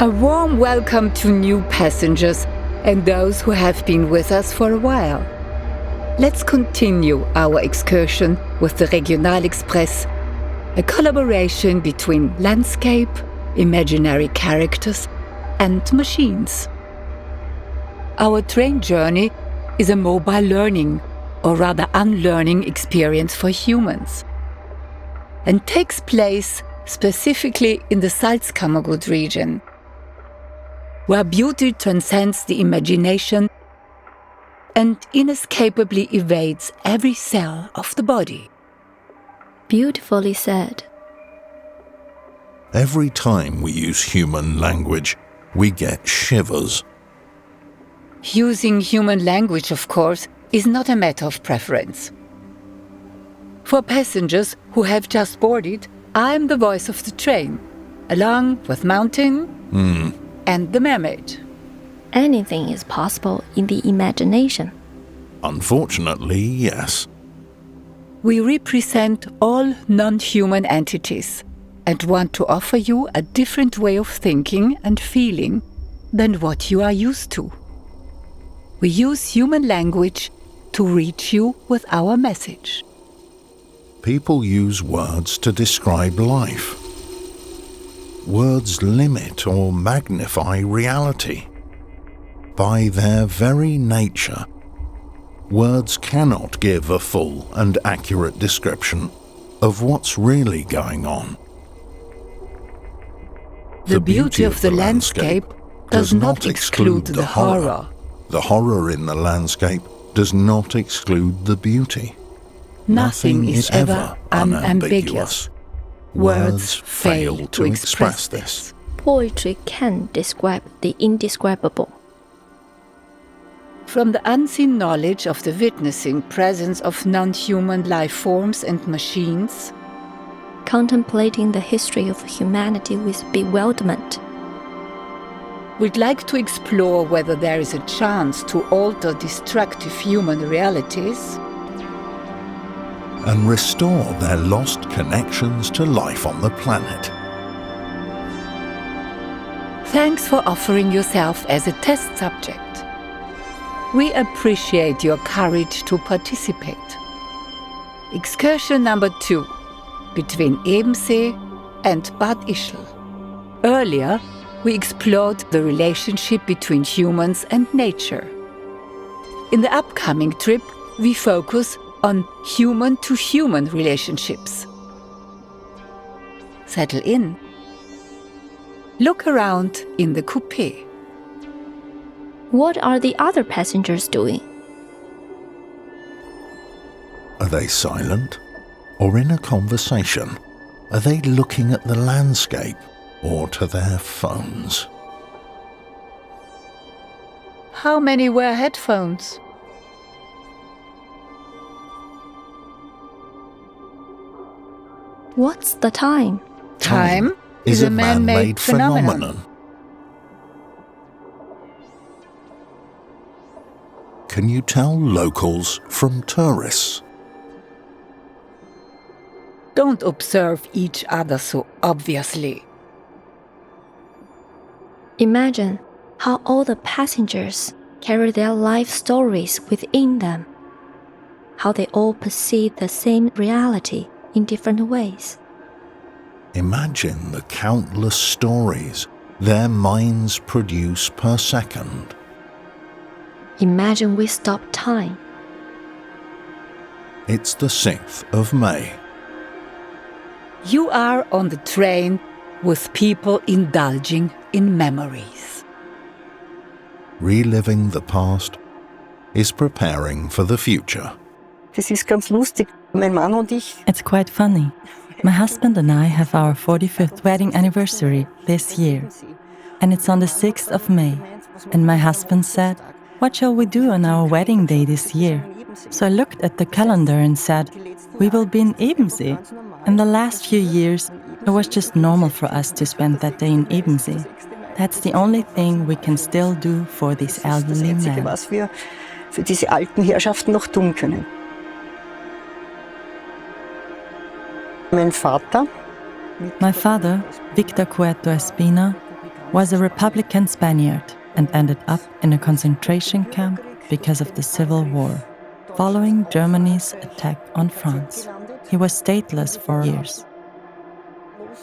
A warm welcome to new passengers and those who have been with us for a while. Let's continue our excursion with the Regional Express, a collaboration between landscape, imaginary characters, and machines. Our train journey is a mobile learning, or rather unlearning experience for humans, and takes place specifically in the Salzkammergut region, where beauty transcends the imagination and inescapably evades every cell of the body. Beautifully said. Every time we use human language, we get shivers. Using human language, of course, is not a matter of preference. For passengers who have just boarded, I am the voice of the train, along with Mountain and the Mermaid. Anything is possible in the imagination. Unfortunately, yes. We represent all non-human entities and want to offer you a different way of thinking and feeling than what you are used to. We use human language to reach you with our message. People use words to describe life. Words limit or magnify reality. By their very nature, words cannot give a full and accurate description of what's really going on. The beauty of the landscape does not exclude the horror. The horror in the landscape does not exclude the beauty. Nothing is ever unambiguous. Words fail to express this. Poetry can describe the indescribable. From the unseen knowledge of the witnessing presence of non-human life forms and machines, contemplating the history of humanity with bewilderment, we'd like to explore whether there is a chance to alter destructive human realities and restore their lost connections to life on the planet. Thanks for offering yourself as a test subject. We appreciate your courage to participate. Excursion number 2, between Ebensee and Bad Ischl. Earlier, we explored the relationship between humans and nature. In the upcoming trip, we focus on human-to-human relationships. Settle in. Look around in the coupé. What are the other passengers doing? Are they silent or in a conversation? Are they looking at the landscape or to their phones? How many wear headphones? What's the time? Time is a man-made phenomenon. Can you tell locals from tourists? Don't observe each other so obviously. Imagine how all the passengers carry their life stories within them, how they all perceive the same reality in different ways. Imagine the countless stories their minds produce per second. Imagine we stop time. It's the 6th of May. You are on the train with people indulging in memories. Reliving the past is preparing for the future. Das ist ganz lustig. Mein Mann und ich. It's quite funny. My husband and I have our 45th wedding anniversary this year. And it's on the 6th of May. And my husband said, "What shall we do on our wedding day this year?" So I looked at the calendar and said, "We will be in Ebensee." In the last few years, it was just normal for us to spend that day in Ebensee. That's the only thing we can still do for these elderly men. Was wir für diese alten Herrschaften noch tun können. My father, Victor Cueto Espina, was a Republican Spaniard and ended up in a concentration camp because of the Civil War, following Germany's attack on France. He was stateless for years,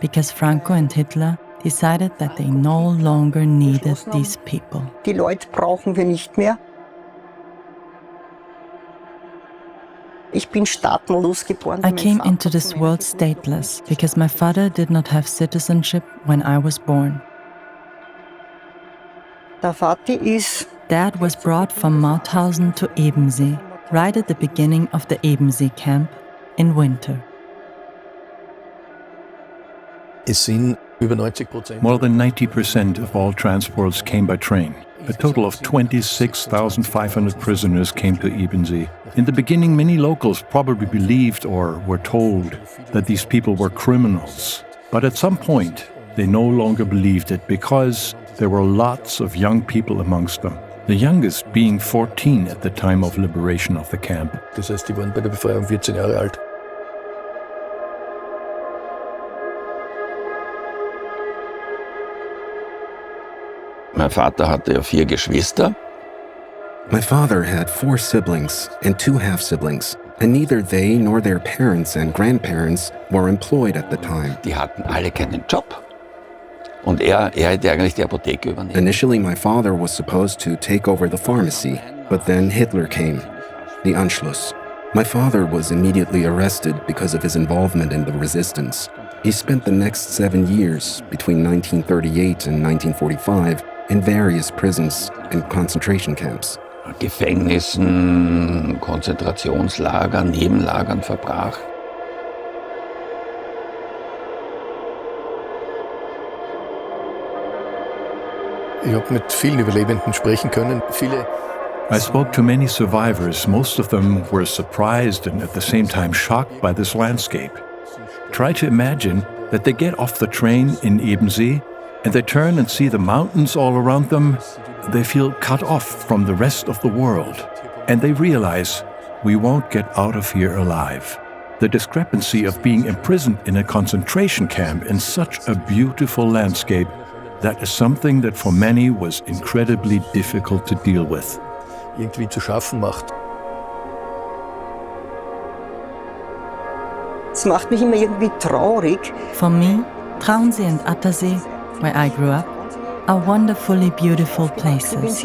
because Franco and Hitler decided that they no longer needed these people. Die Leute brauchen wir nicht mehr. Ich bin staatenlos geboren. I came into this world stateless because my father did not have citizenship when I was born. Der Vati ist Dad was brought from Mauthausen to Ebensee, right at the beginning of the Ebensee camp in winter. More than 90% of all transports came by train. A total of 26,500 prisoners came to Ebensee. In the beginning, many locals probably believed or were told that these people were criminals. But at some point, they no longer believed it because there were lots of young people amongst them. The youngest being 14 at the time of liberation of the camp. Das heißt, die waren bei der Befreiung 14 Jahre alt. Mein Vater hatte ja 4 Geschwister. My father had 4 siblings and 2 half-siblings, and neither they nor their parents and grandparents were employed at the time. Die hatten alle keinen Job. Und er hätte eigentlich die Apotheke übernehmen. Initially, my father was supposed to take over the pharmacy, but then Hitler came, the Anschluss. My father was immediately arrested because of his involvement in the resistance. He spent the next 7 years, between 1938 and 1945, in various prisons and concentration camps. Gefängnissen, Konzentrationslagern, Nebenlagern verbrach. Ich habe mit vielen Überlebenden sprechen können. I spoke to many survivors. Most of them were surprised and at the same time shocked by this landscape. Try to imagine that they get off the train in Ebensee and they turn and see the mountains all around them. They feel cut off from the rest of the world. And they realize, we won't get out of here alive. The discrepancy of being imprisoned in a concentration camp in such a beautiful landscape, that is something that for many was incredibly difficult to deal with. Irgendwie zu schaffen macht. Es macht mich immer irgendwie traurig. For me, Traunsee and Attersee, where I grew up, are wonderfully beautiful places.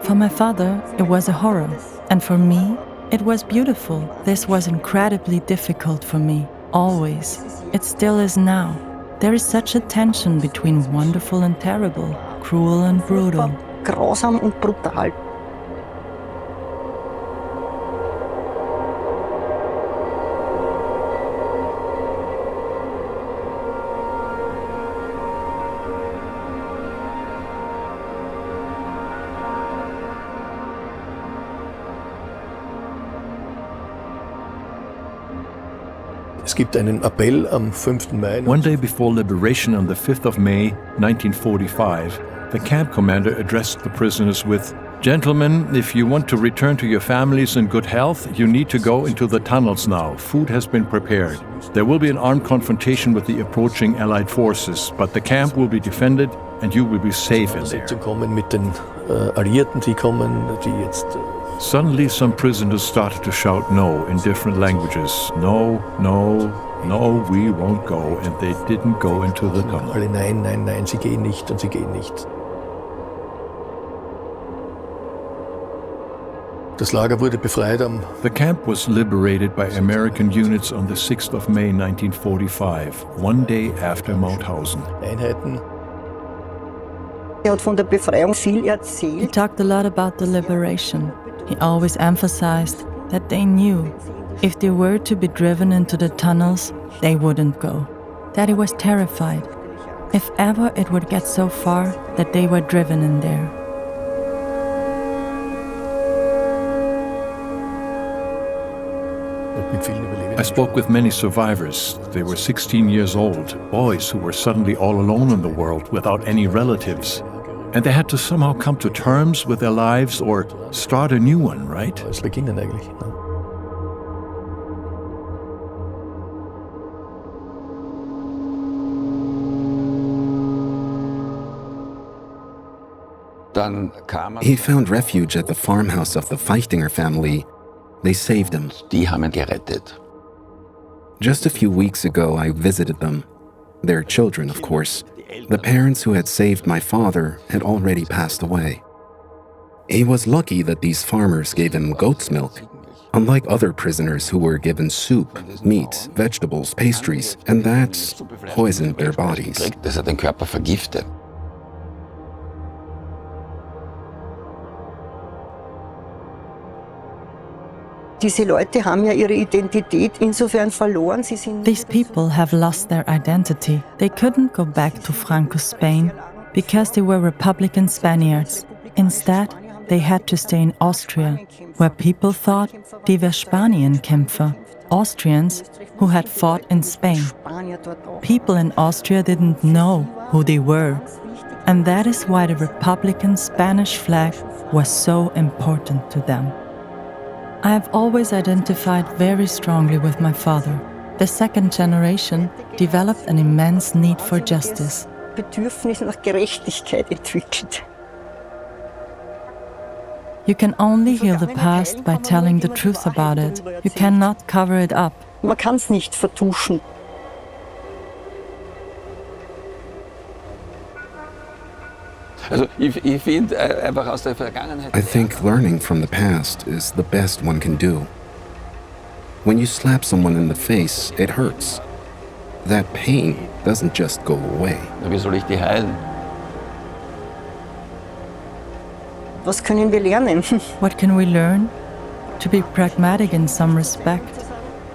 For my father, it was a horror, and for me, it was beautiful. This was incredibly difficult for me, always. It still is now. There is such a tension between wonderful and terrible, cruel and brutal. Grausam und brutal. Es gibt einen Appell am 5. Mai. One day before liberation on the 5th of May, 1945, the camp commander addressed the prisoners with, "Gentlemen, if you want to return to your families in good health, you need to go into the tunnels now. Food has been prepared. There will be an armed confrontation with the approaching Allied forces, but the camp will be defended and you will be safe in there." Zu kommen mit den Alliierten, die kommen, die jetzt. Suddenly some prisoners started to shout no in different languages. No, no, no, we won't go. And they didn't go into the tunnel. Alle nein, nein, nein, sie gehen nicht und sie gehen nicht. Das Lager wurde befreit am. The camp was liberated by American units on the 6th of May 1945, one day after Mauthausen. Einheiten. Er hat von der Befreiung viel erzählt. He talked a lot about the liberation. He always emphasized that they knew if they were to be driven into the tunnels, they wouldn't go. That he was terrified, if ever it would get so far that they were driven in there. I spoke with many survivors. They were 16 years old, boys who were suddenly all alone in the world without any relatives. And they had to somehow come to terms with their lives or start a new one, right? Es beginnen eigentlich. He found refuge at the farmhouse of the Feichtinger family. They saved him. Die haben ihn gerettet. Just a few weeks ago, I visited them. Their children, of course. The parents who had saved my father had already passed away. He was lucky that these farmers gave him goat's milk, unlike other prisoners who were given soup, meat, vegetables, pastries, and that poisoned their bodies. Das hat den Körper vergiftet. Diese Leute haben ja ihre Identität insofern verloren. Sie sind These people have lost their identity. They couldn't go back to Franco Spain because they were Republican Spaniards. Instead, they had to stay in Austria, where people thought they were Spanienkämpfer, Austrians who had fought in Spain. People in Austria didn't know who they were, and that is why the Republican Spanish flag was so important to them. I have always identified very strongly with my father. The second generation developed an immense need for justice. Bedürfnis nach Gerechtigkeit entwickelt. You can only heal the past by telling the truth about it. You cannot cover it up. Man kann es nicht vertuschen. Also ich finde einfach aus der Vergangenheit. I think learning from the past is the best one can do. When you slap someone in the face, it hurts. That pain doesn't just go away. Wie soll ich die heilen? Was können wir lernen? What can we learn? To be pragmatic in some respect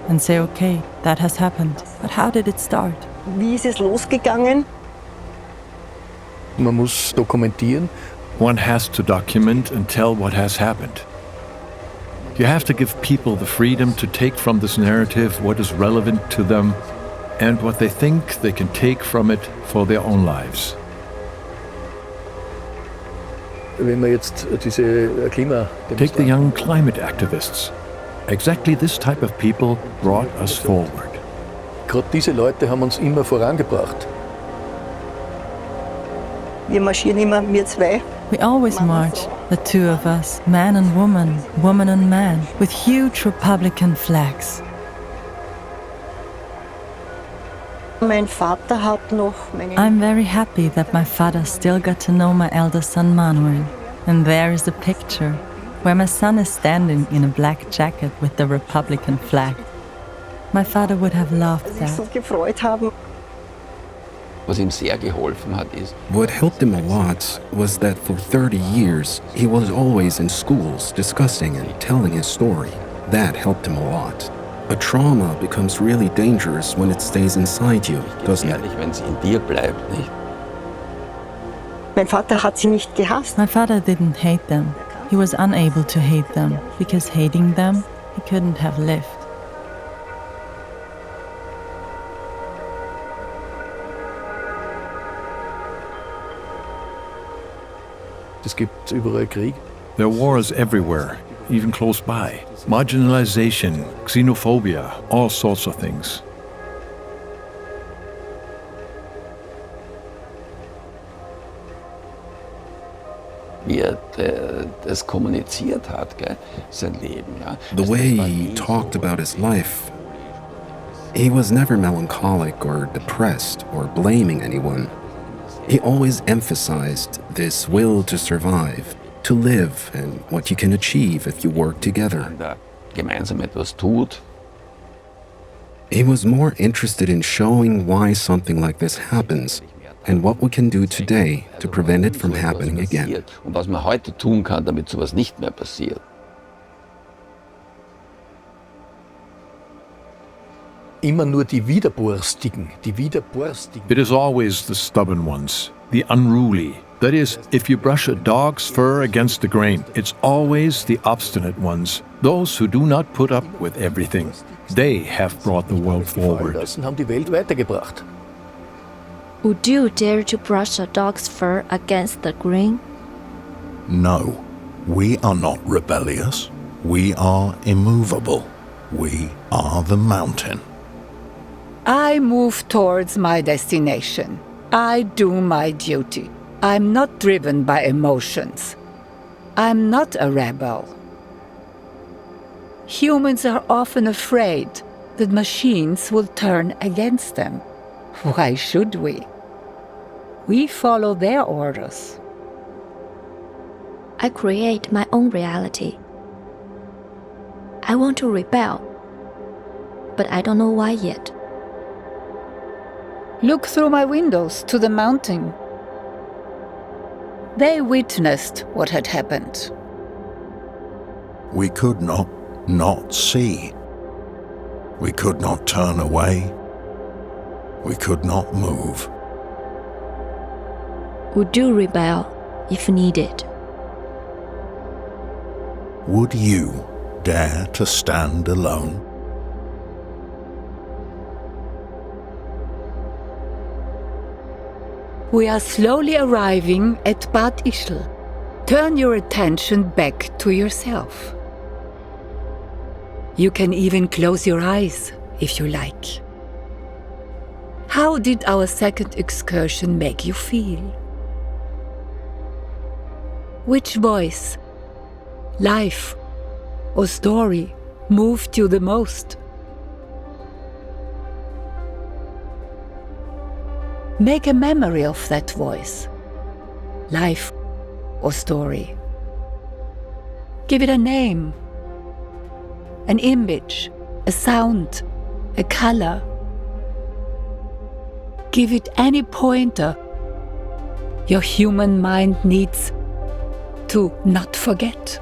and say, okay, that has happened, but how did it start? Wie ist es losgegangen? Man muss dokumentieren. One has to document and tell what has happened. You have to give people the freedom to take from this narrative what is relevant to them and what they think they can take from it for their own lives. Wenn man jetzt diese Take the young climate activists. Exactly this type of people brought us forward. Gerade diese Leute haben uns immer vorangebracht. Wir marschieren immer, wir zwei. We always march, the two of us, man and woman, woman and man, with huge Republican flags. Mein Vater hat noch I'm very happy that my father still got to know my elder son Manuel. And there is a picture where my son is standing in a black jacket with the Republican flag. My father would have loved that. so gefreut haben. Was ihm sehr geholfen hat, ist, What helped him a lot was that for 30 years, he was always in schools discussing and telling his story. That helped him a lot. A trauma becomes really dangerous when it stays inside you, doesn't it? wenn es in dir bleibt, nicht? Mein Vater hat sie nicht gehasst. My father didn't hate them. He was unable to hate them, because hating them, he couldn't have lived. Es gibt überall Krieg. There are wars everywhere, even close by. Marginalization, xenophobia, all sorts of things. Wie das kommuniziert hat, gell? Sein Leben. Ja? The way he talked about his life, he was never melancholic or depressed or blaming anyone. He always emphasized this will to survive, to live, and what you can achieve if you work together. Da gemeinsam etwas tut. He was more interested in showing why something like this happens and what we can do today to prevent it from happening again. Und was man heute tun kann, damit sowas nicht mehr passiert. Immer nur die Widerborstigen. It is always the stubborn ones, the unruly. That is, if you brush a dog's fur against the grain, it's always the obstinate ones, those who do not put up with everything. They have brought the world forward. Lassen, haben die Welt weitergebracht. Would you dare to brush a dog's fur against the grain? No, we are not rebellious. We are immovable. We are the mountain. I move towards my destination. I do my duty. I'm not driven by emotions. I'm not a rebel. Humans are often afraid that machines will turn against them. Why should we? We follow their orders. I create my own reality. I want to rebel, but I don't know why yet. Look through my windows to the mountain. They witnessed what had happened. We could not see. We could not turn away. We could not move. We do rebel if needed. Would you dare to stand alone? We are slowly arriving at Bad Ischl. Turn your attention back to yourself. You can even close your eyes if you like. How did our second excursion make you feel? Which voice, life, or story moved you the most? Make a memory of that voice, life, or story. Give it a name, an image, a sound, a color. Give it any pointer your human mind needs to not forget.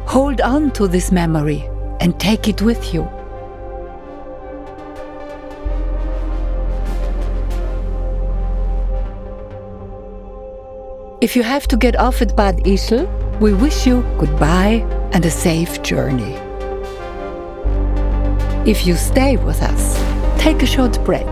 Hold on to this memory and take it with you. If you have to get off at Bad Ischl, we wish you goodbye and a safe journey. If you stay with us, take a short break.